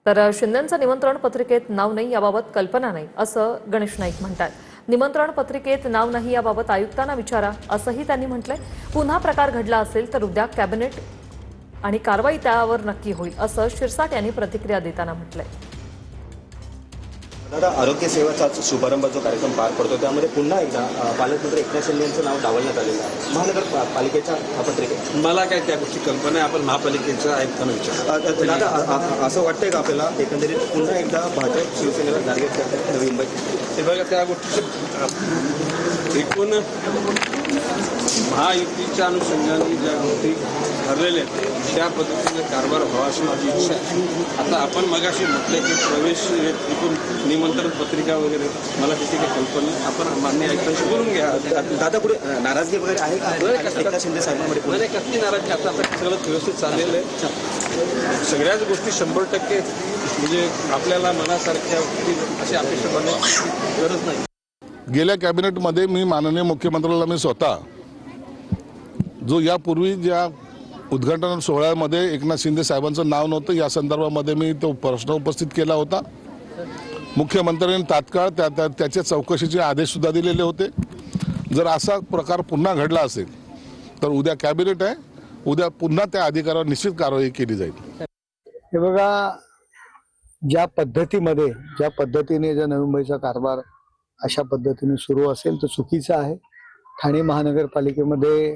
तर शिंदेंचं निमंत्रण पत्रिकेत नाव नाही याबाबत कल्पना नाही असं गणेश नाईक म्हणतात। निमंत्रण पत्रिकेत नाव नाही याबाबत आयुक्तांना विचारा असंही त्यांनी म्हटलंय। पुन्हा प्रकार घडला असेल तर उद्या कॅबिनेट आणि कारवाई त्यावर नक्की होईल असं शिरसाट यांनी प्रतिक्रिया देताना म्हटलंय। दादा, आरोग्य सेवाचा शुभारंभ जो कार्यक्रम पार पडतो त्यामध्ये पुन्हा एकदा पालकमंत्री एकनाथ शिंदे यांचं नाव डावलण्यात आलेलं आहे महानगरपालिकेच्या पत्रिकेत। मला काय त्या गोष्टी कल्पना आहे, आपण महापालिकेच्या आयुक्तांना विचारू। दादा, असं वाटतंय का आपल्याला एकंदरीत पुन्हा एकदा भाजप शिवसेनेला टार्गेट करतात नवी मुंबई? ते बघा, त्या गोष्टी एकूण महायुतीच्या अनुषंगाने ज्या गोष्टी ठरलेल्या आहेत त्या पद्धतीने कारभार व्हावा अशी माझी इच्छा आहे। आता आपण मगाशी म्हटले की प्रवेश एकूण निमंत्रण पत्रिका वगैरे, मला त्याची काही कल्पना नाही। आपण मान्य आयुक्तांशी बोलून घ्या। दादा, पुढे नाराजगी वगैरे आहे का एकनाथ शिंदे साहेबांमध्ये? पुढे कसली नाराजगी? आता सगळं व्यवस्थित चाललेलं आहे। सगळ्याच गोष्टी 100% म्हणजे आपल्याला मनासारख्या अशी अपेक्षा करण्याची गरज नाही। गेल्या कॅबिनेटमध्ये मी माननीय मुख्यमंत्र्याला मी स्वतः जो यापूर्वी ज्या उद्घाटन सोहळ्यामध्ये एकनाथ शिंदे साहेबांचं नाव नव्हतं या संदर्भामध्ये मी तो प्रश्न उपस्थित केला होता। मुख्यमंत्र्यांनी तात्काळ त्याच्या चौकशीचे आदेश सुद्धा दिलेले होते। जर असा प्रकार पुन्हा घडला असेल तर उद्या कॅबिनेट आहे, उद्या पुन्हा त्या अधिकारावर निश्चित कारवाई केली जाईल। हे बघा, ज्या पद्धतीने जर नवी मुंबईचा कारभार अशा पद्धतीने सुरू असेल तर चुकीचं आहे। ठाणे महानगरपालिकेमध्ये